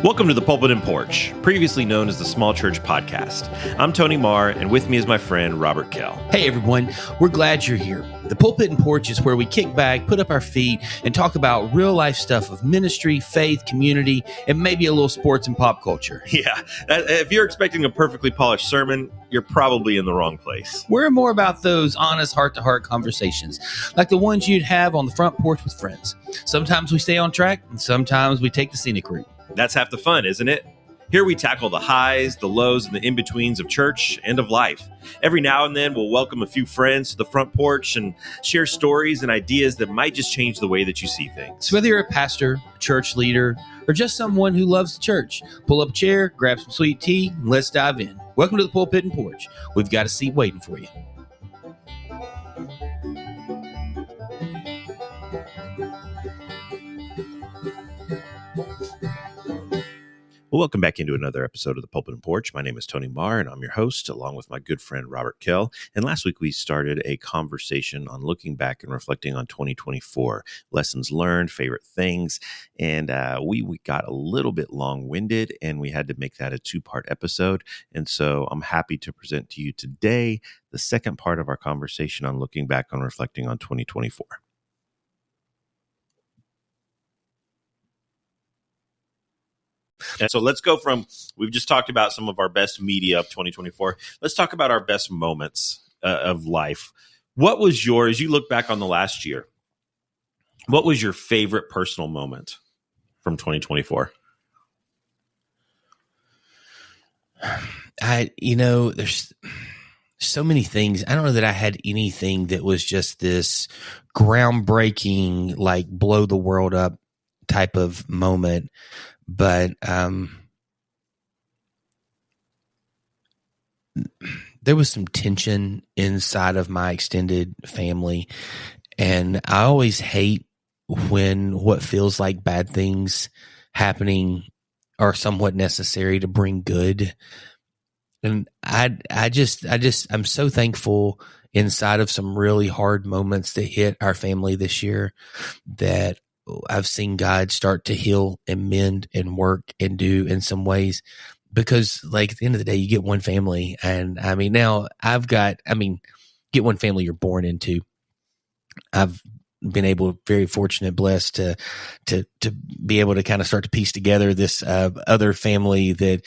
Welcome to the Pulpit Porch, previously known as the Small Church Podcast. I'm Tony Marr, and with me is my friend Robert Kell. Hey everyone, we're glad you're here. The Pulpit Porch is where we kick back, put up our feet, and talk about real life stuff of ministry, faith, community, and maybe a little sports and pop culture. Yeah, if you're expecting a perfectly polished sermon, you're probably in the wrong place. We're more about those honest heart-to-heart conversations, like the ones you'd have on the front porch with friends. Sometimes we stay on track, and sometimes we take the scenic route. That's half the fun, isn't it? Here we tackle the highs, the lows, and the in-betweens of church and of life. Every now and then, we'll welcome a few friends to the front porch and share stories and ideas that might just change the way that you see things. So whether you're a pastor, a church leader, or just someone who loves the church, pull up a chair, grab some sweet tea, and let's dive in. Welcome to the Pulpit and Porch. We've got a seat waiting for you. Well, welcome back into another episode of the Pulpit and Porch. My name is Tony Marr, and I'm your host, along with my good friend Robert Kell. And last week, we started a conversation on looking back and reflecting on 2024, lessons learned, favorite things. And we got a little bit long-winded, and we had to make that a two-part episode. And so I'm happy to present to you today the second part of our conversation on looking back on reflecting on 2024. And so let's go from, we've just talked about some of our best media of 2024. Let's talk about our best moments of life. What was yours, you look back on the last year, what was your favorite personal moment from 2024? There's so many things. I don't know that I had anything that was just this groundbreaking, like blow the world up type of moment. But there was some tension inside of my extended family. And I always hate when what feels like bad things happening are somewhat necessary to bring good. And I'm so thankful inside of some really hard moments that hit our family this year that I've seen God start to heal and mend and work and do in some ways, because like at the end of the day, you get one family. And I mean, now get one family you're born into. I've been very fortunate, blessed to be able to kind of start to piece together this other family that,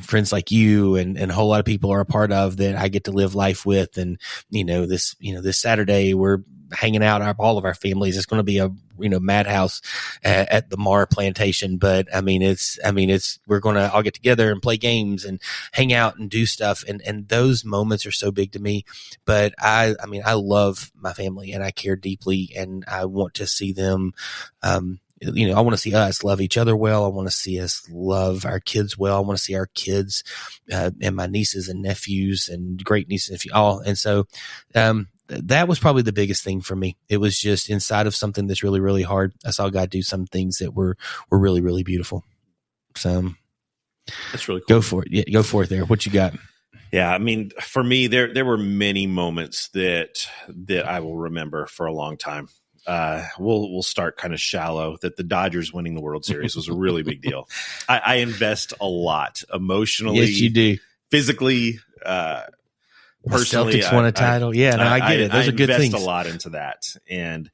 friends like you and a whole lot of people are a part of that I get to live life with. And, this Saturday we're hanging out, all of our families. It's going to be a madhouse at the Marr plantation, but we're going to all get together and play games and hang out and do stuff, and those moments are so big to me. But I love my family and I care deeply, and I want to see them. I want to see us love each other well. I want to see us love our kids well. I want to see our kids and my nieces and nephews and great nieces and nephews all. And so that was probably the biggest thing for me. It was just inside of something that's really, really hard. I saw God do some things that were really, really beautiful. So that's really cool. Go for it. Yeah, go for it there. What you got? Yeah, I mean, for me, there were many moments that I will remember for a long time. We'll start kind of shallow. That the Dodgers winning the World Series was a really big deal. I invest a lot emotionally. Yes, you do. Physically, personally. Celtics won a title. I get it. Those are good things. I invest a lot into that. And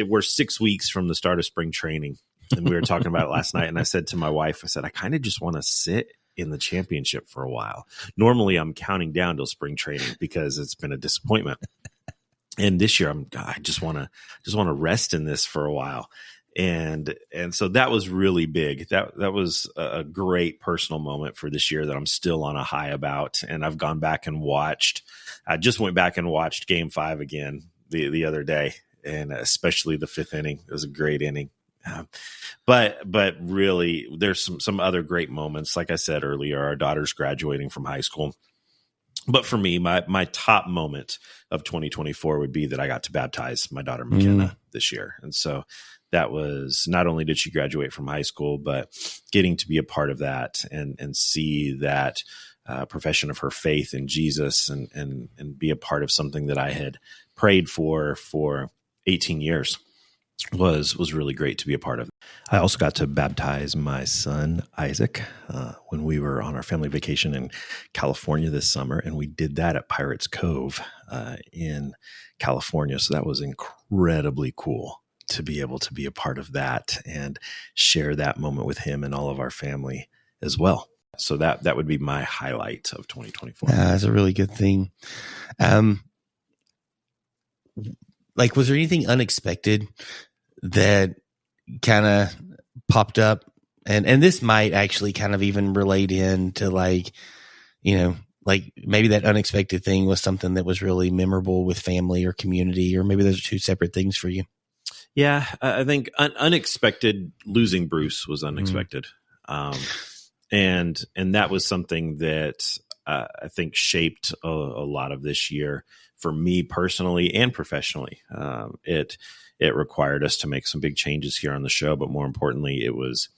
we're 6 weeks from the start of spring training. And we were talking about it last night. And I said to my wife, I kind of just want to sit in the championship for a while. Normally I'm counting down till spring training because it's been a disappointment. And this year I just want to rest in this for a while. And so that was really big. That was a great personal moment for this year that I'm still on a high about. And I've gone back and I just went back and watched Game 5 again the other day, and especially the fifth inning. It was a great inning. But really, there's some other great moments. Like I said earlier, our daughter's graduating from high school. But for me, my top moment of 2024 would be that I got to baptize my daughter McKenna this year. And so that was, not only did she graduate from high school, but getting to be a part of that and see that profession of her faith in Jesus and be a part of something that I had prayed for 18 years. was really great to be a part of. I also got to baptize my son, Isaac, when we were on our family vacation in California this summer. And we did that at Pirates Cove in California. So that was incredibly cool to be able to be a part of that and share that moment with him and all of our family as well. So that would be my highlight of 2024. That's a really good thing. Was there anything unexpected that kind of popped up? And this might actually kind of even relate into maybe that unexpected thing was something that was really memorable with family or community, or maybe those are two separate things for you. Yeah, I think unexpected losing Bruce was unexpected. And that was something that I think shaped a lot of this year for me personally and professionally. It required us to make some big changes here on the show, but more importantly, it was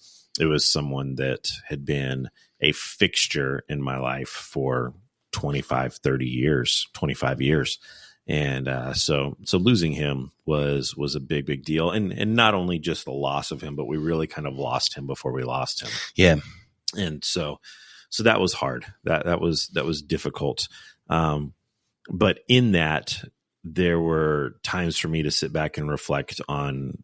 someone that had been a fixture in my life for 25 years. And so losing him was a big deal. And not only just the loss of him, but we really kind of lost him before we lost him. Yeah. And so that was hard. That was difficult. But in that, there were times for me to sit back and reflect on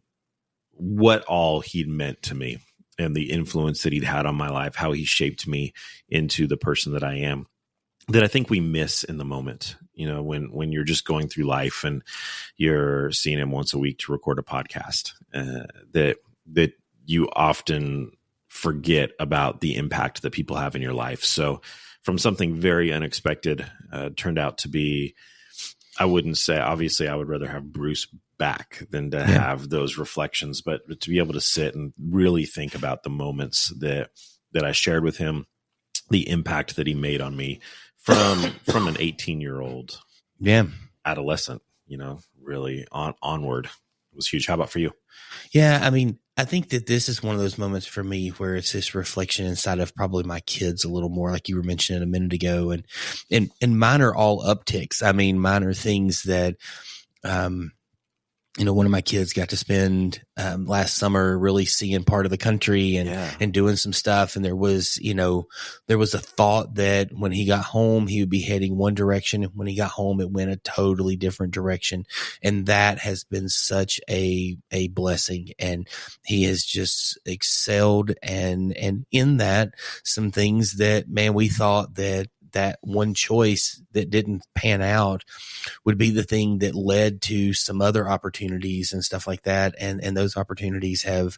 what all he'd meant to me and the influence that he'd had on my life, how he shaped me into the person that I am, that I think we miss in the moment. You know, when you're just going through life and you're seeing him once a week to record a podcast, that you often forget about the impact that people have in your life. So from something very unexpected, turned out to be, I wouldn't say, obviously I would rather have Bruce back than to have those reflections, but to be able to sit and really think about the moments that I shared with him, the impact that he made on me from an 18-year-old adolescent, really onward, was huge. How about for you? Yeah, I mean, I think that this is one of those moments for me where it's this reflection inside of probably my kids a little more, like you were mentioning a minute ago, and mine are all upticks. I mean, mine are things that, one of my kids got to spend last summer really seeing part of the country and doing some stuff. And there was a thought that when he got home, he would be heading one direction. And when he got home, it went a totally different direction. And that has been such a blessing. And he has just excelled. And in that, some things that, man, we thought that one choice that didn't pan out would be the thing that led to some other opportunities and stuff like that. And those opportunities have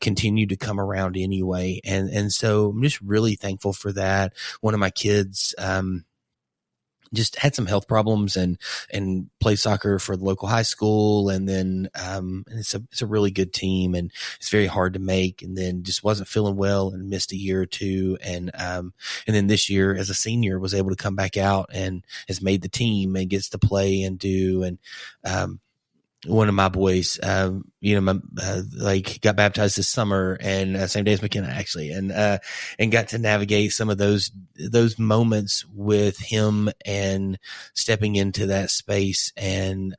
continued to come around anyway. And so I'm just really thankful for that. One of my kids, just had some health problems and played soccer for the local high school. And then, it's a really good team and it's very hard to make, and then just wasn't feeling well and missed a year or two. And then this year as a senior was able to come back out and has made the team and gets to play and do. And, one of my boys, got baptized this summer and same day as McKenna actually, and got to navigate some of those moments with him and stepping into that space and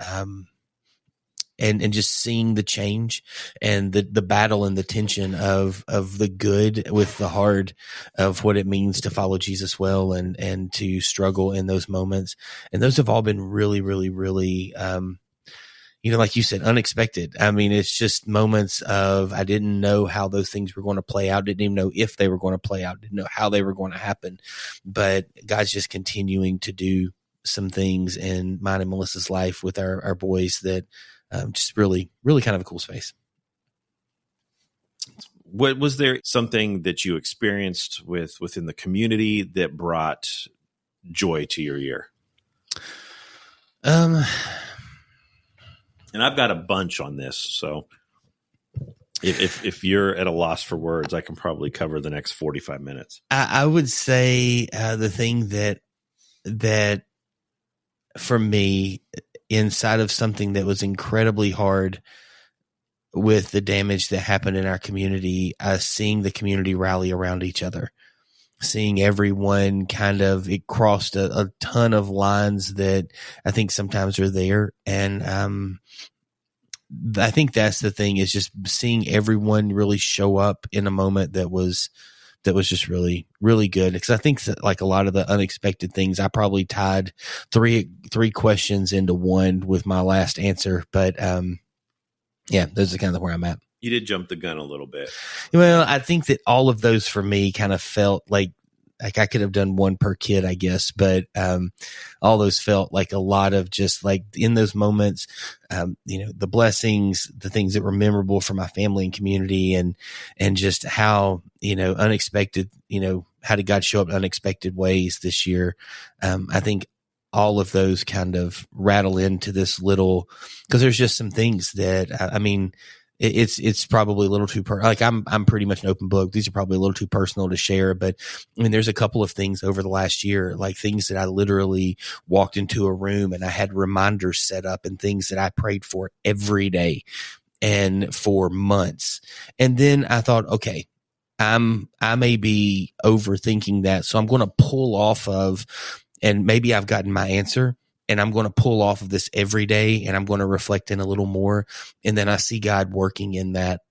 just seeing the change and the battle and the tension of the good with the hard of what it means to follow Jesus well and to struggle in those moments. And those have all been really, really, really, like you said, unexpected. I mean, it's just moments of, I didn't know how those things were going to play out. Didn't even know if they were going to play out. Didn't know how they were going to happen. But God's just continuing to do some things in mine and Melissa's life with our boys that just really, really kind of a cool space. What was there something that you experienced within the community that brought joy to your year? And I've got a bunch on this, so if you're at a loss for words, I can probably cover the next 45 minutes. I would say the thing that for me, inside of something that was incredibly hard with the damage that happened in our community, seeing the community rally around each other, seeing everyone it crossed a ton of lines that I think sometimes are there. And I think that's the thing, is just seeing everyone really show up in a moment that was just really, really good. Because I think that, like, a lot of the unexpected things, I probably tied three questions into one with my last answer. But yeah, those are kind of where I'm at. You did jump the gun a little bit. Well, I think that all of those for me kind of felt like I could have done one per kid, I guess, but all those felt like a lot of just like in those moments, the blessings, the things that were memorable for my family and community, and just how, unexpected, how did God show up in unexpected ways this year? I think all of those kind of rattle into this little, because there's just some things that, it's probably a little too I'm pretty much an open book. These are probably a little too personal to share, but I mean, there's a couple of things over the last year, like things that I literally walked into a room and I had reminders set up and things that I prayed for every day and for months. And then I thought, okay, I may be overthinking that. So I'm going to pull off of, and maybe I've gotten my answer, and I'm going to pull off of this every day, and I'm going to reflect in a little more. And then I see God working in that,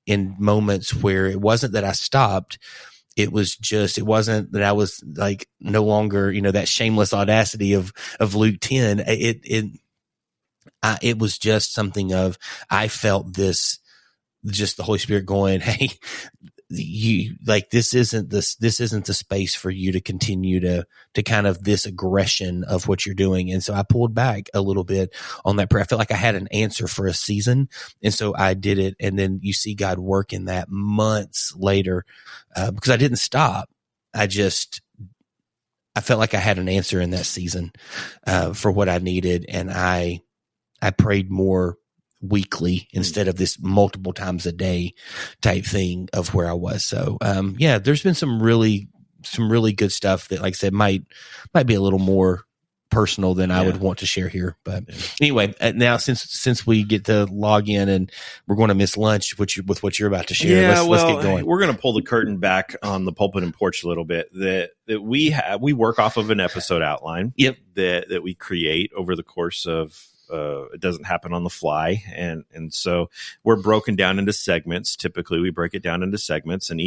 in moments where it wasn't that I stopped. It wasn't that I was like no longer, that shameless audacity of Luke 10. It was just something of, I felt this, just the Holy Spirit going, hey, this isn't the space for you to continue to kind of this aggression of what you're doing. And so I pulled back a little bit on that prayer. I felt like I had an answer for a season. And so I did it. And then you see God work in that months later, because I didn't stop. I felt like I had an answer in that season, for what I needed. And I prayed more weekly instead of this multiple times a day type thing of where I was. So, there's been some really good stuff that, like I said, might be a little more personal than I would want to share here. But anyway, now since we get to log in and we're going to miss lunch with what you're about to share, let's get going. We're going to pull the curtain back on the Pulpit and Porch a little bit. That we work off of an episode outline. Yep. That we create over the course of. It doesn't happen on the fly. And so we're broken down into segments. Typically we break it down into segments, and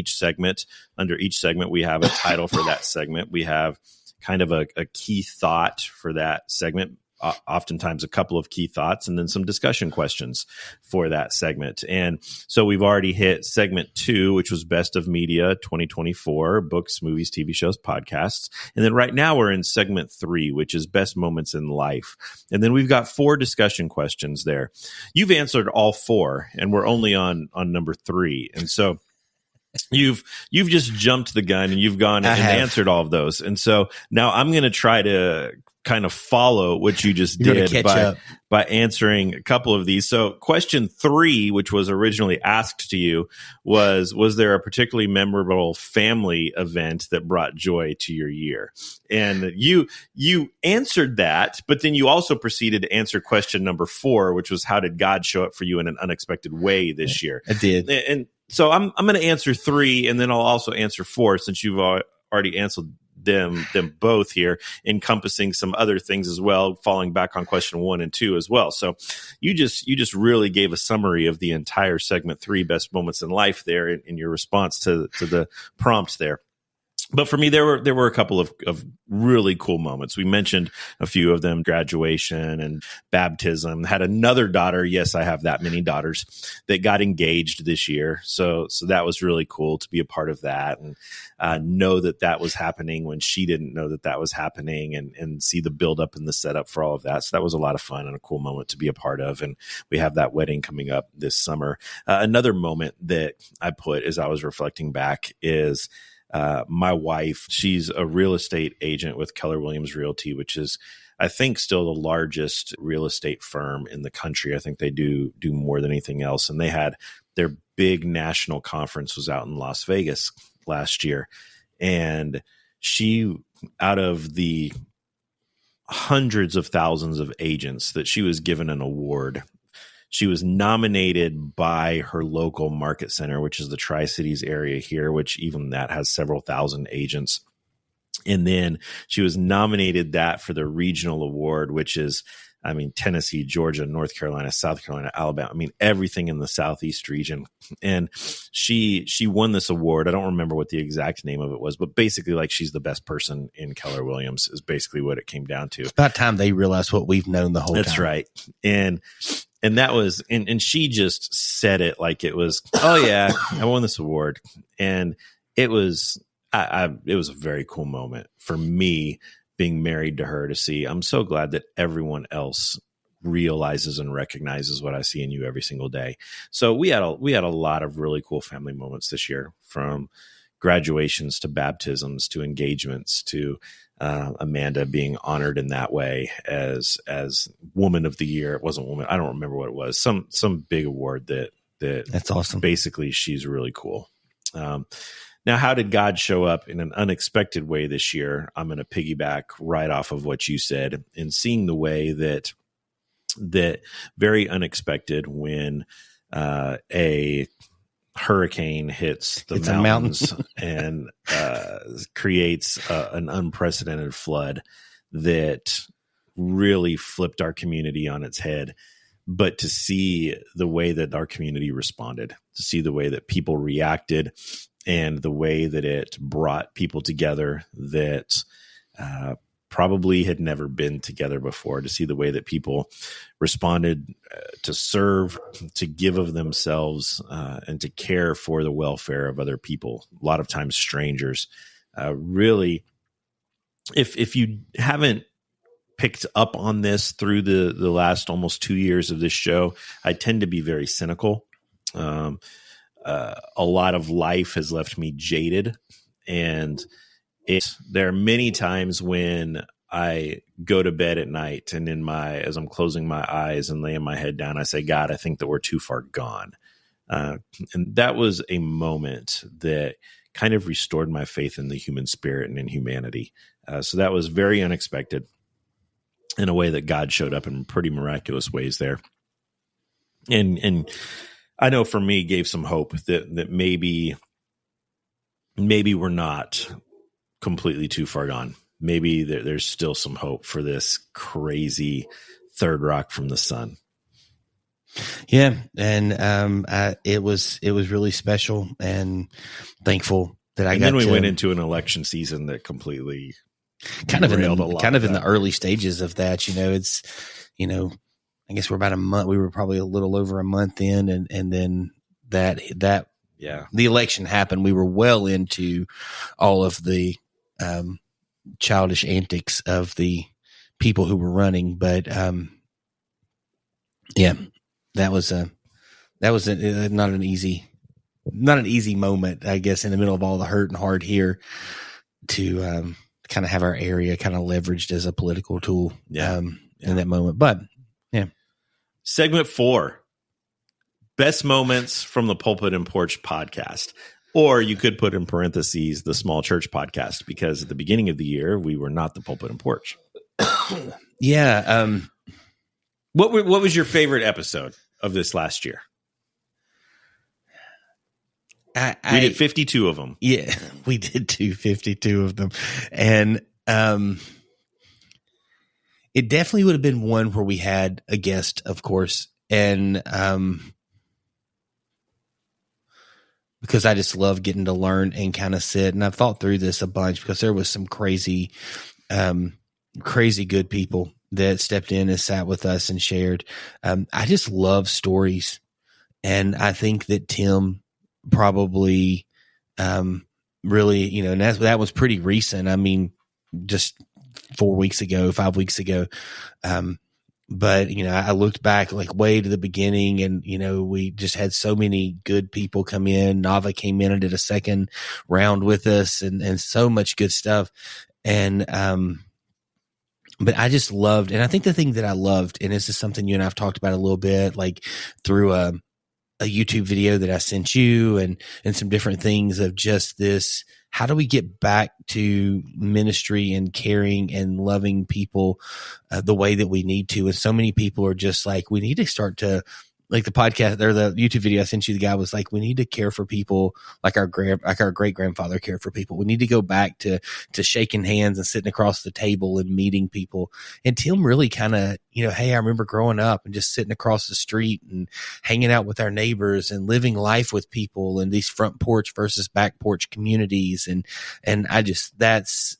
under each segment, we have a title for that segment. We have kind of a key thought for that segment. Oftentimes a couple of key thoughts, and then some discussion questions for that segment. And so we've already hit segment 2, which was Best of Media 2024, books, movies, TV shows, podcasts. And then right now we're in segment 3, which is Best Moments in Life. And then we've got 4 discussion questions there. You've answered all 4, and we're only on number 3. And so you've just jumped the gun and you've gone and answered all of those. And so now I'm going to try to kind of follow what you just did by answering a couple of these. So question 3, which was originally asked to you, was there a particularly memorable family event that brought joy to your year? And you answered that, but then you also proceeded to answer question number 4, which was, how did God show up for you in an unexpected way this year? I did. And so I'm going to answer 3, and then I'll also answer 4, since you've already answered them both here, encompassing some other things as well, falling back on question 1 and 2 as well. So you just really gave a summary of the entire segment 3, Best Moments in Life, there in your response to the prompts there. But for me, there were a couple of really cool moments. We mentioned a few of them: graduation and baptism. Had another daughter. Yes, I have that many daughters that got engaged this year. So that was really cool to be a part of that, and know that was happening when she didn't know that was happening, and see the build up and the setup for all of that. So that was a lot of fun and a cool moment to be a part of. And we have that wedding coming up this summer. Another moment that I put as I was reflecting back is, my wife, she's a real estate agent with Keller Williams Realty, which is, I think, still the largest real estate firm in the country. I think they do more than anything else. And they had their big national conference was out in Las Vegas last year. And she, out of the hundreds of thousands of agents that she was given an award, she was nominated by her local market center, which is the Tri-Cities area here, which even that has several thousand agents. And then she was nominated that for the regional award, which is I mean, Tennessee, Georgia, North Carolina, South Carolina, Alabama. I mean, everything in the Southeast region. And she won this award. I don't remember what the exact name of it was, but basically like she's the best person in Keller Williams is basically what it came down to. It's about time they realize what we've known the whole time. That's right. And that was, and she just said it like it was, oh yeah, I won this award. And it was, it was a very cool moment for me being married to her to see. I'm so glad that everyone else realizes and recognizes what I see in you every single day. So we had a lot of really cool family moments this year, from graduations to baptisms to engagements to Amanda being honored in that way as woman of the year. It wasn't woman. I don't remember what it was. Some big award that's awesome. Basically, she's really cool. Now, how did God show up in an unexpected way this year? I'm going to piggyback right off of what you said, and seeing the way that very unexpected when a hurricane hits the mountains and creates an unprecedented flood that really flipped our community on its head. But to see the way that our community responded, to see the way that people reacted, and the way that it brought people together that probably had never been together before, to see the way that people responded to serve, to give of themselves, and to care for the welfare of other people, a lot of times strangers. Really, if you haven't picked up on this through the last almost 2 years of this show, I tend to be very cynical. A lot of life has left me jaded, and there are many times when I go to bed at night and as I'm closing my eyes and laying my head down, I say, God, I think that we're too far gone. And that was a moment that kind of restored my faith in the human spirit and in humanity. So that was very unexpected, in a way that God showed up in pretty miraculous ways there. And I know for me, gave some hope that maybe we're not completely too far gone. Maybe there's still some hope for this crazy third rock from the sun. Yeah, and it was really special and thankful that I got. And then we went into an election season that completely kind of in the early stages of that. It's I guess we're about a month. We were probably a little over a month in, and then that the election happened. We were well into all of the childish antics of the people who were running, but that was not an easy moment, I guess, in the middle of all the hurt and hard here, to kind of have our area kind of leveraged as a political tool in that moment. But yeah. Segment 4, best moments from the Pulpit and Porch podcast. Or you could put in parentheses the Small Church podcast, because at the beginning of the year, we were not the Pulpit and Porch. Yeah. What was your favorite episode of this last year? We did 52 of them. Yeah, we did do 52 of them. And it definitely would have been one where we had a guest, of course. And because I just love getting to learn and kind of sit. And I've thought through this a bunch, because there was some crazy good people that stepped in and sat with us and shared. I just love stories. And I think that Tim probably really, and that was pretty recent. I mean, just 5 weeks ago. But, I looked back like way to the beginning, and, we just had so many good people come in. Nava came in and did a second round with us, and so much good stuff. And, but I just loved, and I think the thing that I loved, and this is something you and I've talked about a little bit, like through a YouTube video that I sent you, and some different things of just this, how do we get back to ministry and caring and loving people the way that we need to? And so many people are just like, we need to start to like the podcast or the YouTube video I sent you, the guy was like, we need to care for people like our great grandfather cared for people. We need to go back to shaking hands and sitting across the table and meeting people. And Tim really kind of, hey, I remember growing up and just sitting across the street and hanging out with our neighbors and living life with people and these front porch versus back porch communities. And I just, that's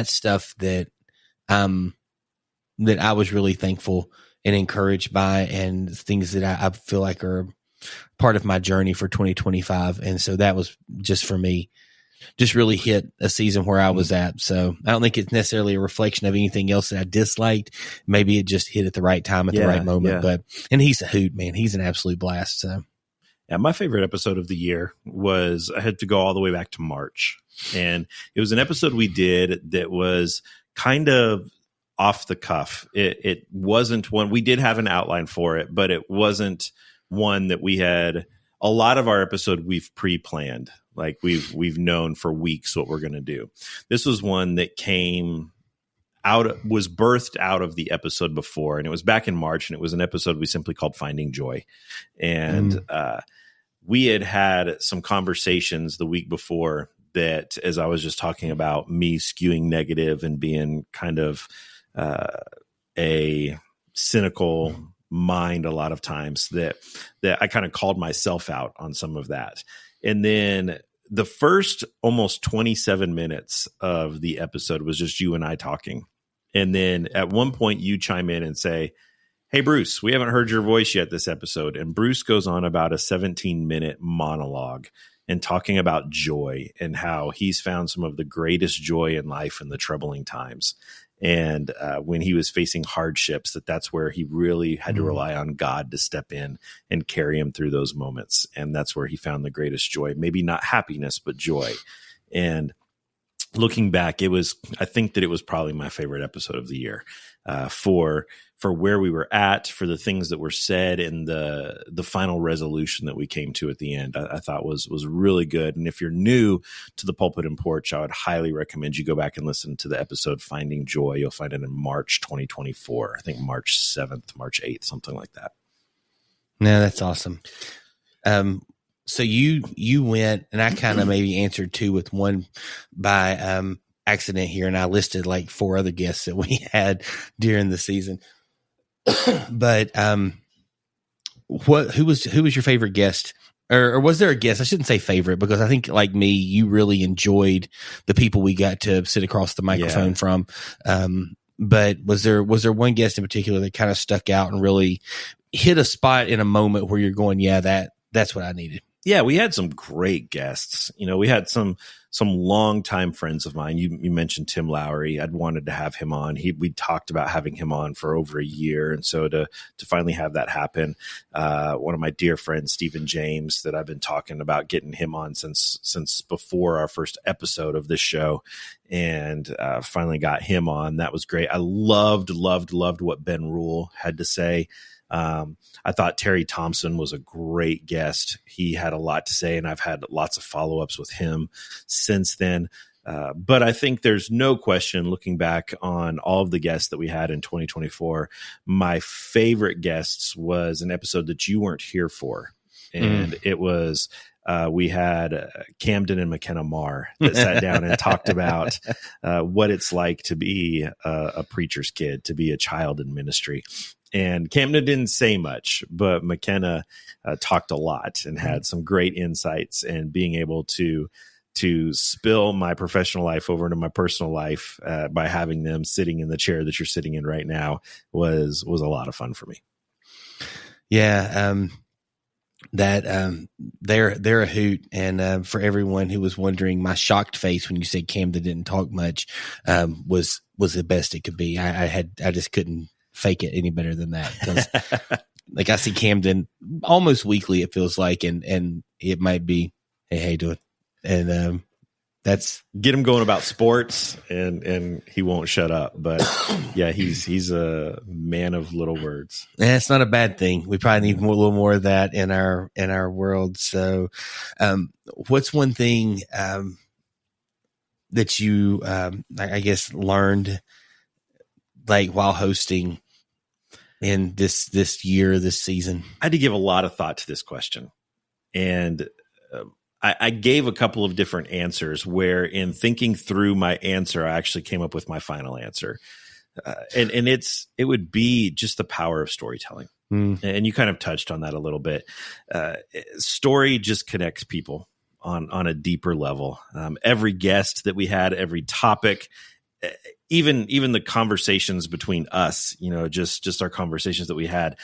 stuff that I was really thankful and encouraged by, and things that I feel like are part of my journey for 2025. And so that was just for me, just really hit a season where I was at. So I don't think it's necessarily a reflection of anything else that I disliked. Maybe it just hit at the right time at the right moment. But, and he's a hoot, man. He's an absolute blast. So. Yeah, my favorite episode of the year was, I had to go all the way back to March. And it was an episode we did that was kind of off the cuff. It wasn't one, we did have an outline for it, but it wasn't one that we had. A lot of our episode we've pre-planned. Like we've known for weeks what we're going to do. This was one that was birthed out of the episode before, and it was back in March, and it was an episode we simply called Finding Joy. And we had some conversations the week before that, as I was just talking about me skewing negative and being kind of a cynical mind a lot of times, that I kind of called myself out on some of that. And then the first almost 27 minutes of the episode was just you and I talking. And then at one point you chime in and say, hey, Bruce, we haven't heard your voice yet this episode. And Bruce goes on about a 17-minute monologue and talking about joy and how he's found some of the greatest joy in life in the troubling times. And when he was facing hardships, that's where he really had to rely on God to step in and carry him through those moments. And that's where he found the greatest joy, maybe not happiness, but joy. And looking back, I think that it was probably my favorite episode of the year, for where we were at, for the things that were said, and the final resolution that we came to at the end. I thought was really good. And if you're new to the Pulpit and Porch, I would highly recommend you go back and listen to the episode Finding Joy. You'll find it in March 2024. I think March 7th, March 8th, something like that. No, that's awesome. So you went, and I kind of maybe answered two with one by accident here, and I listed like 4 other guests that we had during the season. But who was your favorite guest, or was there a guest? I shouldn't say favorite, because I think, like me, you really enjoyed the people we got to sit across the microphone from. But was there one guest in particular that kind of stuck out and really hit a spot in a moment where you're going, yeah, that's what I needed? Yeah, we had some great guests. We had some longtime friends of mine. You mentioned Tim Lowry. I'd wanted to have him on. We talked about having him on for over a year. And so to finally have that happen, one of my dear friends, Stephen James, that I've been talking about getting him on since before our first episode of this show, and finally got him on. That was great. I loved what Ben Rule had to say. I thought Terry Thompson was a great guest. He had a lot to say, and I've had lots of follow-ups with him since then. But I think there's no question, looking back on all of the guests that we had in 2024, my favorite guests was an episode that you weren't here for. And it was, we had Camden and McKenna Marr that sat down and talked about what it's like to be a preacher's kid, to be a child in ministry. And Camden didn't say much, but McKenna talked a lot and had some great insights, and being able to spill my professional life over into my personal life by having them sitting in the chair that you're sitting in right now was a lot of fun for me. Yeah. They're a hoot. And for everyone who was wondering, my shocked face when you said Camden didn't talk much was the best it could be. I just couldn't fake it any better than that, because like I see Camden almost weekly, it feels like, and it might be, hey, how you doing? And that's, get him going about sports, and he won't shut up. But yeah, he's a man of little words. Yeah, it's not a bad thing. We probably need a little more of that in our world. So what's one thing that you I guess learned, like, while hosting in this year, this season? I had to give a lot of thought to this question. And I gave a couple of different answers where in thinking through my answer, I actually came up with my final answer. And it would be just the power of storytelling. And you kind of touched on that a little bit. Story just connects people on a deeper level. Every guest that we had, every topic, even the conversations between us, just our conversations that we had,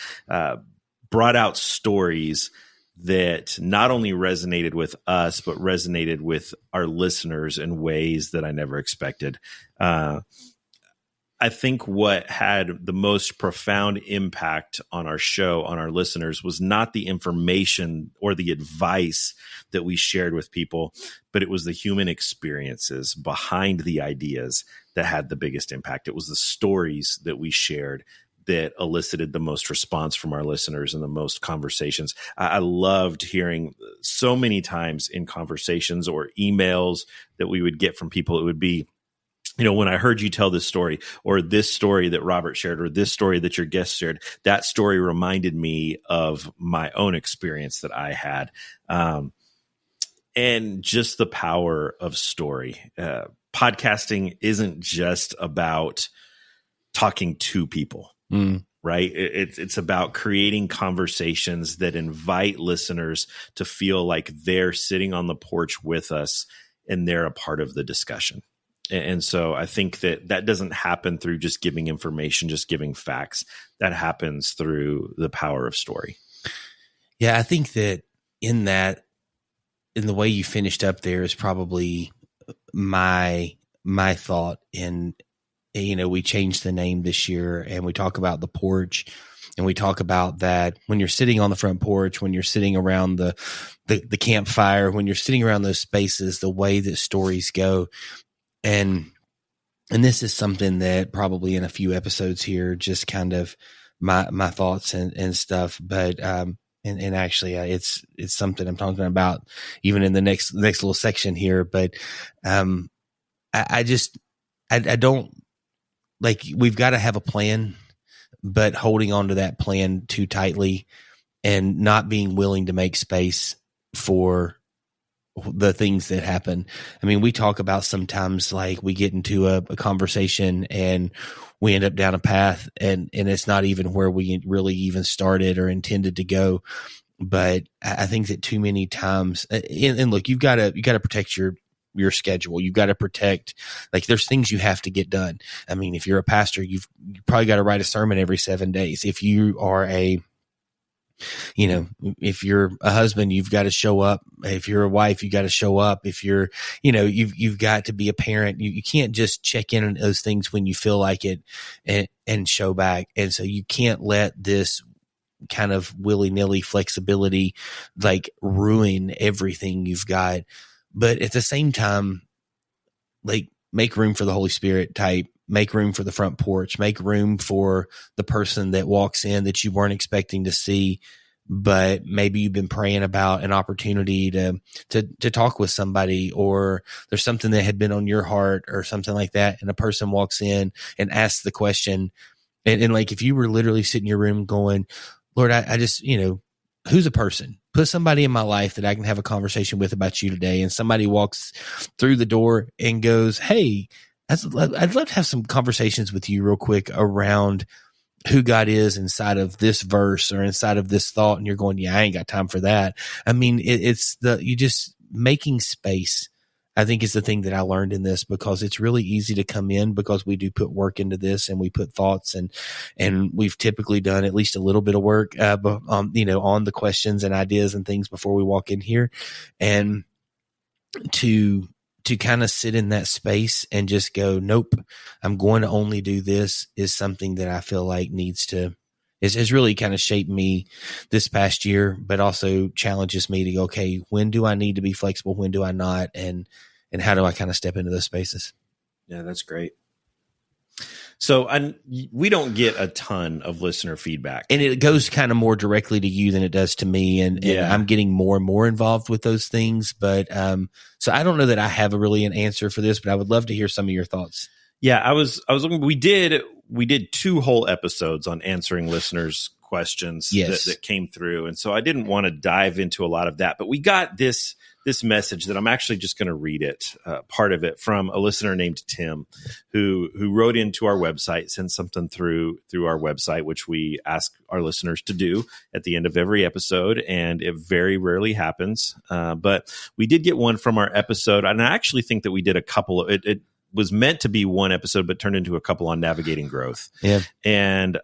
brought out stories that not only resonated with us, but resonated with our listeners in ways that I never expected. I think what had the most profound impact on our show, on our listeners, was not the information or the advice that we shared with people, but it was the human experiences behind the ideas that had the biggest impact. It was the stories that we shared that elicited the most response from our listeners and the most conversations. I loved hearing so many times in conversations or emails that we would get from people, it would be, when I heard you tell this story, or this story that Robert shared, or this story that your guest shared, that story reminded me of my own experience that I had. And just the power of story. Podcasting isn't just about talking to people, right? It's about creating conversations that invite listeners to feel like they're sitting on the porch with us and they're a part of the discussion. And so I think that doesn't happen through just giving information, just giving facts. That happens through the power of story. Yeah, I think that in the way you finished up there is probably my thought. And, we changed the name this year, and we talk about the porch, and we talk about that when you're sitting on the front porch, when you're sitting around the campfire, when you're sitting around those spaces, the way that stories go. And this is something that probably in a few episodes here, just kind of my thoughts and stuff. But, and actually it's something I'm talking about even in the next little section here. But, I don't like, we've got to have a plan, but holding on to that plan too tightly and not being willing to make space for the things that happen. I mean, we talk about sometimes like we get into a conversation and we end up down a path and it's not even where we really even started or intended to go. But I think that too many times, and look, you got to protect your schedule. You've got to protect, like, there's things you have to get done. I mean, if you're a pastor, you probably got to write a sermon every 7 days. If you are if you're a husband, you've got to show up. If you're a wife, you got to show up. If you're, you've got to be a parent. You can't just check in on those things when you feel like it and show back. And so you can't let this kind of willy-nilly flexibility like ruin everything you've got. But at the same time, like, make room for the Holy Spirit type. Make room for the front porch, make room for the person that walks in that you weren't expecting to see, but maybe you've been praying about an opportunity to talk with somebody, or there's something that had been on your heart or something like that. And a person walks in and asks the question. And like, if you were literally sitting in your room going, Lord, I just, who's a person? Put somebody in my life that I can have a conversation with about you today. And somebody walks through the door and goes, hey, I'd love to have some conversations with you real quick around who God is inside of this verse or inside of this thought. And you're going, yeah, I ain't got time for that. I mean, you just making space, I think, is the thing that I learned in this, because it's really easy to come in because we do put work into this and we put thoughts and we've typically done at least a little bit of work, on the questions and ideas and things before we walk in here, and to kind of sit in that space and just go, nope, I'm going to only do this, is something that I feel like has really kind of shaped me this past year, but also challenges me to go, okay, when do I need to be flexible? When do I not? And how do I kind of step into those spaces? Yeah, that's great. So we don't get a ton of listener feedback. And it goes kind of more directly to you than it does to me. And I'm getting more and more involved with those things. But so I don't know that I have an answer for this, but I would love to hear some of your thoughts. Yeah, I was looking, we did we did 2 whole episodes on answering listeners' questions that came through. And so I didn't want to dive into a lot of that, but we got this message that I'm actually just going to read it, part of it, from a listener named Tim, who wrote into our website, sent something through our website, which we ask our listeners to do at the end of every episode. And it very rarely happens. But we did get one from our episode. And I actually think that we did a couple. It was meant to be one episode, but turned into a couple on navigating growth. Yeah. And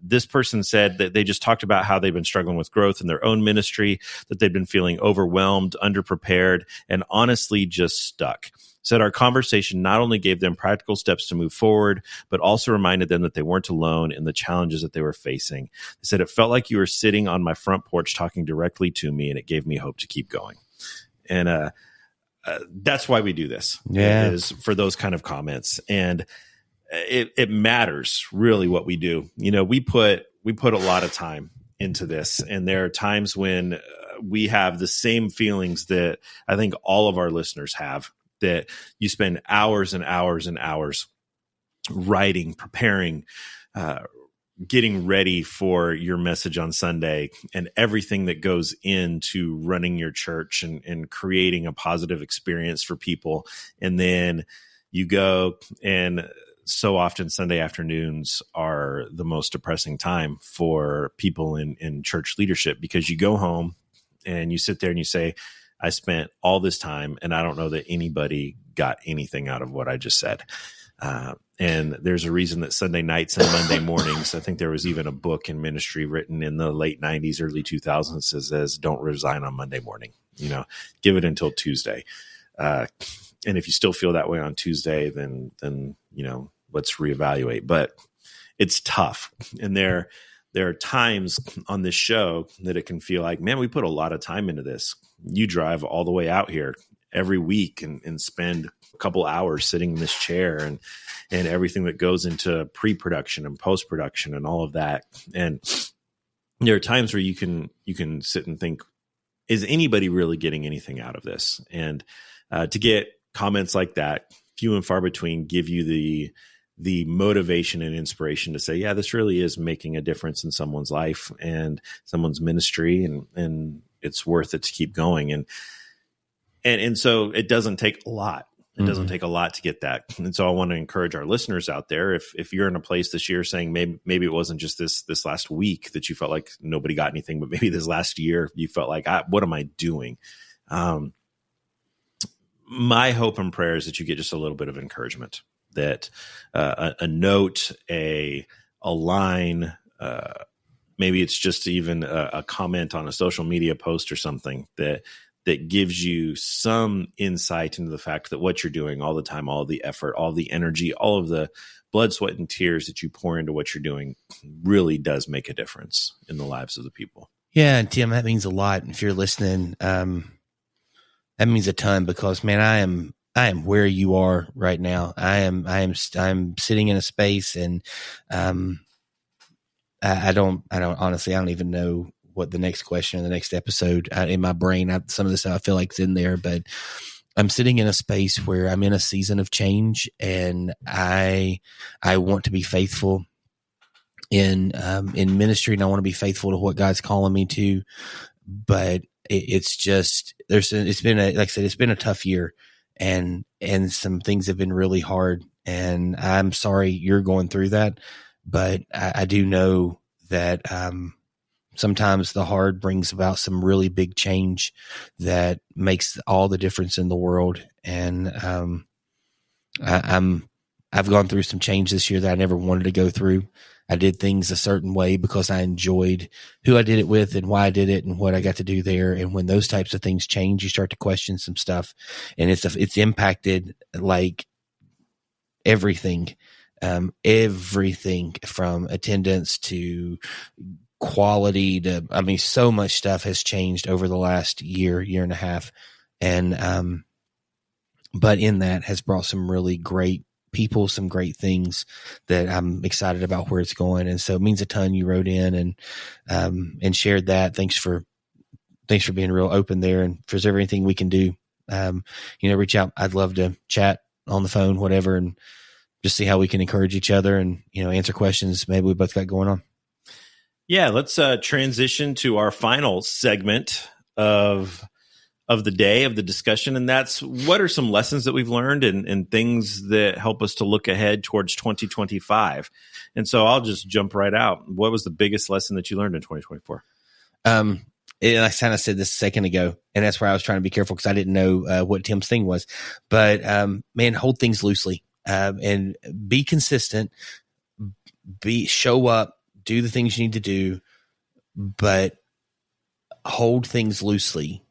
this person said that they just talked about how they've been struggling with growth in their own ministry, that they've been feeling overwhelmed, underprepared, and honestly just stuck. Said our conversation not only gave them practical steps to move forward, but also reminded them that they weren't alone in the challenges that they were facing. They said, it felt like you were sitting on my front porch talking directly to me, and it gave me hope to keep going. And that's why we do this, is for those kind of comments. And it matters really what we do. You know, we put a lot of time into this, and there are times when we have the same feelings that I think all of our listeners have, that you spend hours and hours and hours writing, preparing, getting ready for your message on Sunday, and everything that goes into running your church and creating a positive experience for people. And then you go, and so often Sunday afternoons are the most depressing time for people in church leadership, because you go home and you sit there and you say, I spent all this time and I don't know that anybody got anything out of what I just said. And there's a reason that Sunday nights and Monday mornings, I think there was even a book in ministry written in the late 90s, early 2000s that says, don't resign on Monday morning, you know, give it until Tuesday. And if you still feel that way on Tuesday, then, you know, let's reevaluate. But it's tough. And there are times on this show that it can feel like, man, we put a lot of time into this. You drive all the way out here every week and spend a couple hours sitting in this chair and everything that goes into pre-production and post-production and all of that. And there are times where you can sit and think, is anybody really getting anything out of this? And to get comments like that, few and far between, give you the motivation and inspiration to say, yeah, this really is making a difference in someone's life and someone's ministry, and it's worth it to keep going. And so it doesn't take a lot. It doesn't take a lot to get that. And so I want to encourage our listeners out there, if you're in a place this year saying maybe it wasn't just this last week that you felt like nobody got anything, but maybe this last year you felt like, what am I doing? My hope and prayer is that you get just a little bit of encouragement, that a note, a line, maybe it's just even a comment on a social media post or something that gives you some insight into the fact that what you're doing all the time, all the effort, all the energy, all of the blood, sweat, and tears that you pour into what you're doing really does make a difference in the lives of the people. Yeah, and Tim, that means a lot. If you're listening, that means a ton, because, man, I am where you are right now. I'm sitting in a space, and I don't honestly, I don't even know what the next question or the next episode in my brain. Some of this I feel like is in there, but I'm sitting in a space where I'm in a season of change, and I want to be faithful in ministry, and I want to be faithful to what God's calling me to. But it's been a tough year, and some things have been really hard, and I'm sorry you're going through that, but I do know that, sometimes the hard brings about some really big change that makes all the difference in the world. And I've gone through some change this year that I never wanted to go through. I did things a certain way because I enjoyed who I did it with and why I did it and what I got to do there. And when those types of things change, you start to question some stuff, and it's impacted like everything from attendance to quality to, I mean, so much stuff has changed over the last year and a half. And, but in that has brought some really great people, some great things that I'm excited about where it's going. And so it means a ton. You wrote in and shared that. Thanks for being real open there. And if there's everything we can do, reach out. I'd love to chat on the phone, whatever, and just see how we can encourage each other and, answer questions maybe we both got going on. Yeah, let's transition to our final segment of the day, of the discussion, and that's what are some lessons that we've learned and things that help us to look ahead towards 2025. And so I'll just jump right out. What was the biggest lesson that you learned in 2024? I kind of said this a second ago, and that's where I was trying to be careful because I didn't know what Tim's thing was. But man, hold things loosely and be consistent. Show up, do the things you need to do, but hold things loosely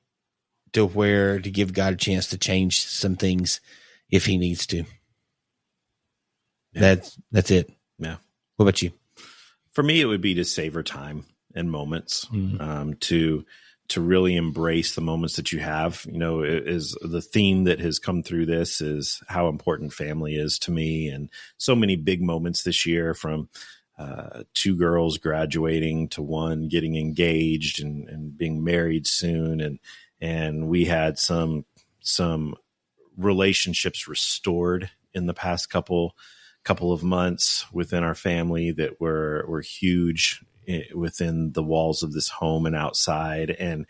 to give God a chance to change some things if He needs to. Yeah. That's it. Yeah. What about you? For me, it would be to savor time and moments, to really embrace the moments that you have. Is the theme that has come through this is how important family is to me, and so many big moments this year, from 2 girls graduating to 1 getting engaged and being married soon, and we had some relationships restored in the past couple of months within our family that were huge within the walls of this home and outside. And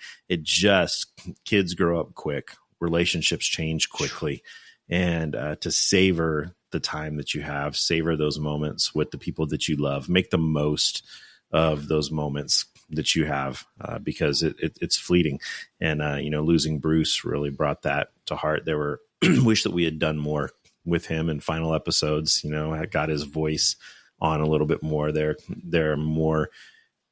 kids grow up quick, relationships change quickly, and to savor the time that you have, savor those moments with the people that you love, make the most of those moments that you have, because it's fleeting. And, losing Bruce really brought that to heart. There were wish that we had done more with him in final episodes. I got his voice on a little bit more. There are more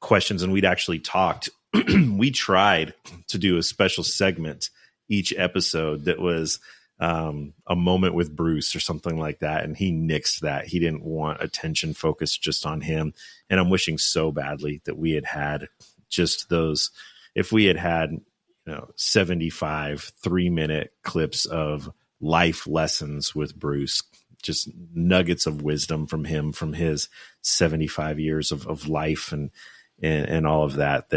questions, and we'd actually talked. We tried to do a special segment each episode that was a moment with Bruce or something like that, and he nixed that. He didn't want attention focused just on him, and I'm wishing so badly that we had just those. If we had 75 3-minute clips of life lessons with Bruce, just nuggets of wisdom from him, from his 75 years of life and all of that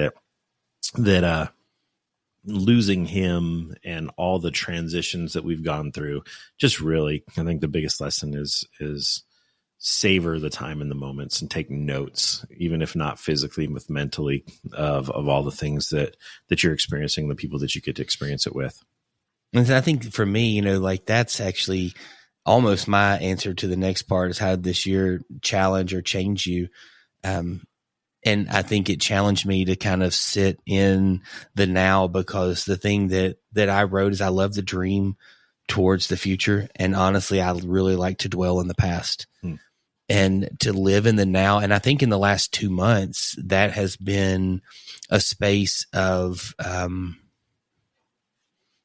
losing him and all the transitions that we've gone through, just really, I think the biggest lesson is savor the time and the moments and take notes, even if not physically, but mentally, of all the things that you're experiencing, the people that you get to experience it with. And I think for me, that's actually almost my answer to the next part, is how did this year challenge or change you? And I think it challenged me to kind of sit in the now, because the thing that I wrote is I love the dream towards the future. And honestly, I really like to dwell in the past and to live in the now. And I think in the last 2 months, that has been a space of, and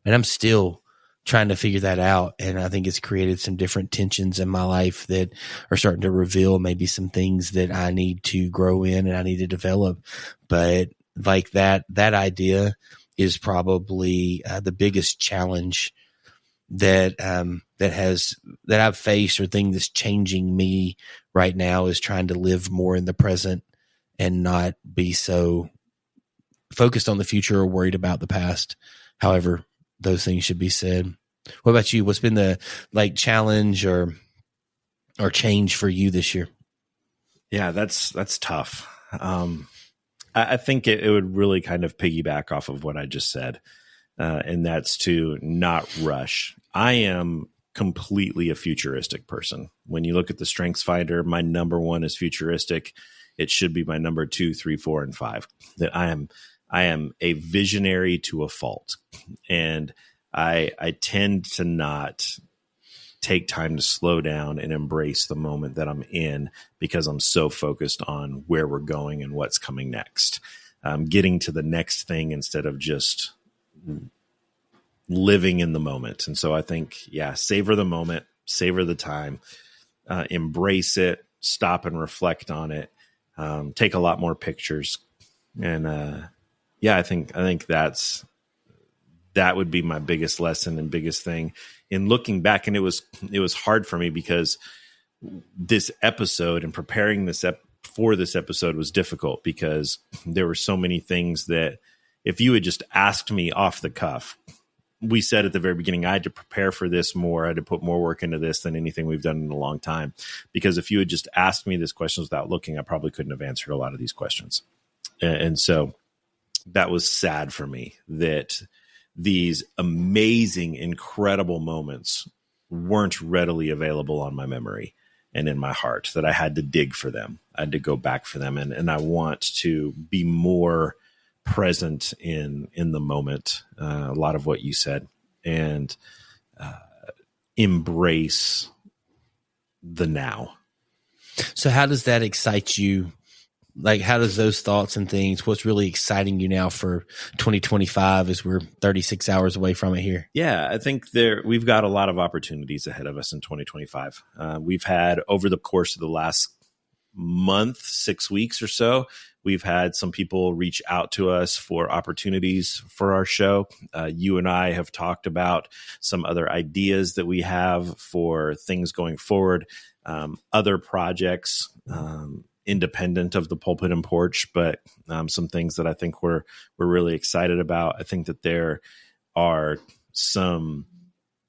I'm still trying to figure that out. And I think it's created some different tensions in my life that are starting to reveal maybe some things that I need to grow in and I need to develop. But like that idea is probably the biggest challenge that I've faced, or thing that's changing me right now, is trying to live more in the present and not be so focused on the future or worried about the past. However, those things should be said. What about you? What's been the challenge or change for you this year? Yeah, that's tough. I think it would really kind of piggyback off of what I just said, and that's to not rush. I am completely a futuristic person. When you look at the Strengths Finder, my number 1 is futuristic. It should be my number 2, 3, 4, and 5. That I am a visionary to a fault, and I tend to not take time to slow down and embrace the moment that I'm in, because I'm so focused on where we're going and what's coming next. Getting to the next thing instead of just living in the moment. And so I think, savor the moment, savor the time, embrace it, stop and reflect on it, take a lot more pictures. And I think that would be my biggest lesson and biggest thing in looking back. And it was hard for me, because this episode and preparing for this episode was difficult, because there were so many things that if you had just asked me off the cuff, we said at the very beginning, I had to prepare for this more. I had to put more work into this than anything we've done in a long time. Because if you had just asked me these questions without looking, I probably couldn't have answered a lot of these questions. And so that was sad for me that these amazing, incredible moments weren't readily available on my memory and in my heart, that I had to dig for them. I had to go back for them. And I want to be more present in the moment, a lot of what you said, and embrace the now. So how does that excite you? Like, how does those thoughts and things, what's really exciting you now for 2025 as we're 36 hours away from it here? Yeah, I think we've got a lot of opportunities ahead of us in 2025. We've had, over the course of the last month, 6 weeks or so, we've had some people reach out to us for opportunities for our show. You and I have talked about some other ideas that we have for things going forward, other projects, independent of the Pulpit and Porch, but some things that I think we're really excited about. I think that there are some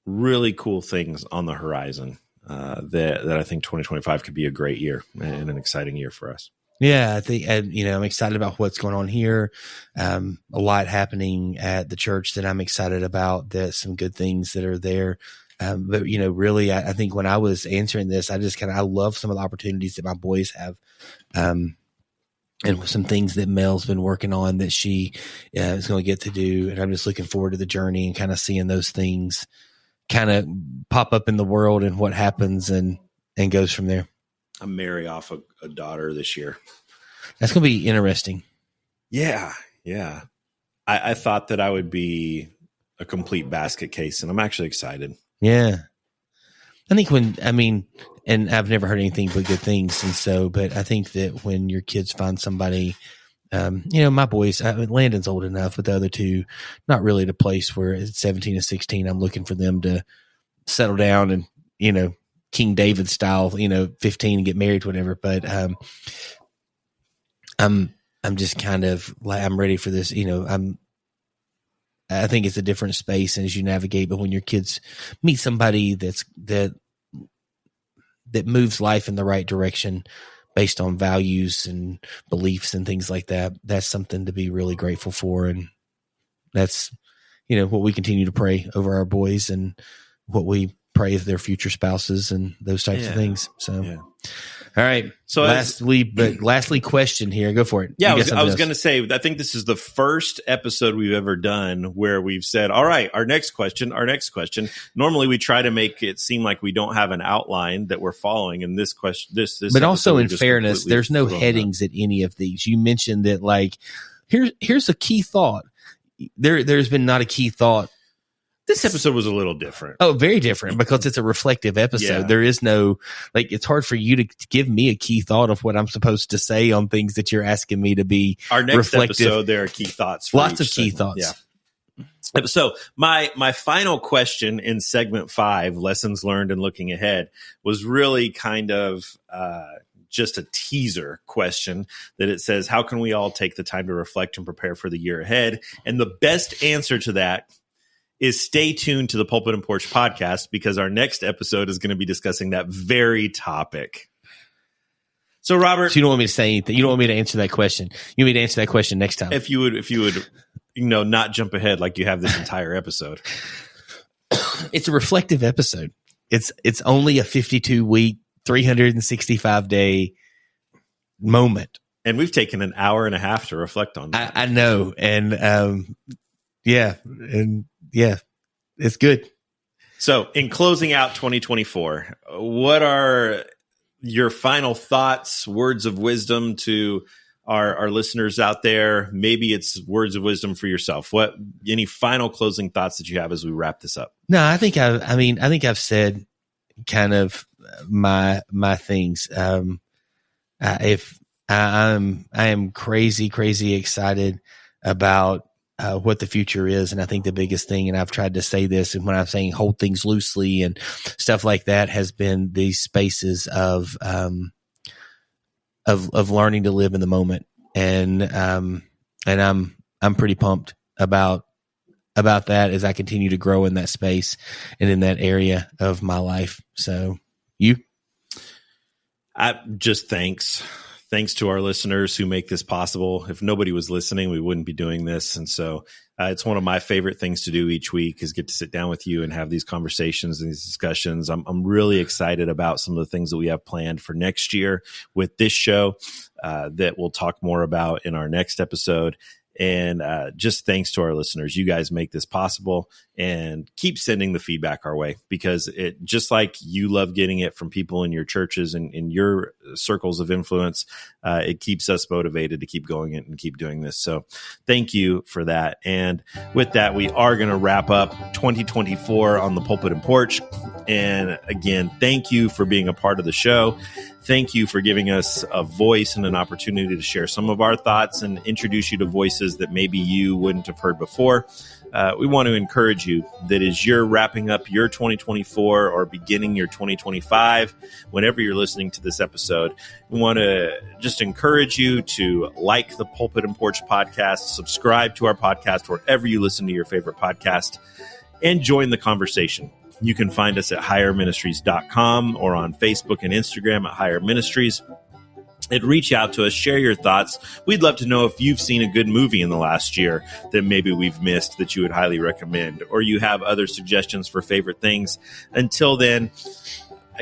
really cool things on the horizon that I think 2025 could be a great year and an exciting year for us. Yeah, I think, I'm excited about what's going on here. A lot happening at the church that I'm excited about. There's some good things that are there. But, really, I think when I was answering this, I love some of the opportunities that my boys have. And some things that Mel's been working on that she is going to get to do. And I'm just looking forward to the journey and kind of seeing those things kind of pop up in the world and what happens and goes from there. I'm marry off a daughter this year. That's going to be interesting. Yeah. Yeah. I thought that I would be a complete basket case, and I'm actually excited. Yeah. I think and I've never heard anything but good things. And so, but I think that when your kids find somebody, my boys, Landon's old enough, but the other two, not really at a place where at 17 and 16, I'm looking for them to settle down and, King David style, 15 and get married, whatever. But, I'm just kind of like, I'm ready for this. I think it's a different space as you navigate, but when your kids meet somebody that moves life in the right direction based on values and beliefs and things like that, that's something to be really grateful for. And that's, what we continue to pray over our boys and what we pray of their future spouses and those types of things. So, all right. So lastly question here. Go for it. Yeah, I was going to say, I think this is the first episode we've ever done where we've said, all right, our next question. Normally we try to make it seem like we don't have an outline that we're following. And this question, but also in fairness, there's no headings at any of these. You mentioned that, like, here's a key thought. There's been not a key thought. This episode was a little different. Oh, very different, because it's a reflective episode. Yeah. There is no, it's hard for you to give me a key thought of what I'm supposed to say on things that you're asking me to be Our next reflective. Episode, there are key thoughts. Lots of key thoughts. Yeah. So my final question in segment 5, lessons learned and looking ahead, was really kind of just a teaser question that it says, how can we all take the time to reflect and prepare for the year ahead? And the best answer to that is stay tuned to the Pulpit and Porch podcast, because our next episode is going to be discussing that very topic. So, Robert, so you don't want me to say anything. You don't want me to answer that question. You want me to answer that question next time. If you would, not jump ahead like you have this entire episode. It's a reflective episode. It's only a 52-week, 365-day moment, and we've taken an hour and a half to reflect on that. I know, and yeah, it's good. So, in closing out 2024, what are your final thoughts, words of wisdom to our listeners out there? Maybe it's words of wisdom for yourself. Any final closing thoughts that you have as we wrap this up? No, I think I've said kind of my things. I am crazy excited about what the future is. And I think the biggest thing, and I've tried to say this, and when I'm saying hold things loosely and stuff like that, has been these spaces of learning to live in the moment. And I'm pretty pumped about about that as I continue to grow in that space and in that area of my life. So you? Thanks to our listeners who make this possible. If nobody was listening, we wouldn't be doing this. And so it's one of my favorite things to do each week is get to sit down with you and have these conversations and these discussions. I'm really excited about some of the things that we have planned for next year with this show that we'll talk more about in our next episode. And just thanks to our listeners. You guys make this possible, and keep sending the feedback our way, because it, just like you love getting it from people in your churches and in your circles of influence, it keeps us motivated to keep going and keep doing this. So thank you for that. And with that, we are going to wrap up 2024 on the Pulpit and Porch. And again, thank you for being a part of the show. Thank you for giving us a voice and an opportunity to share some of our thoughts and introduce you to voices that maybe you wouldn't have heard before. We want to encourage you that as you're wrapping up your 2024 or beginning your 2025, whenever you're listening to this episode, we want to just encourage you to like the Pulpit and Porch podcast, subscribe to our podcast wherever you listen to your favorite podcast, and join the conversation. You can find us at higherministries.com or on Facebook and Instagram at Higher Ministries. And reach out to us, share your thoughts. We'd love to know if you've seen a good movie in the last year that maybe we've missed that you would highly recommend, or you have other suggestions for favorite things. Until then,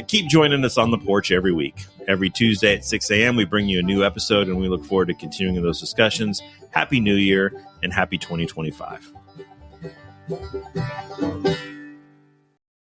keep joining us on the porch every week. Every Tuesday at 6 a.m., we bring you a new episode, and we look forward to continuing those discussions. Happy New Year and happy 2025.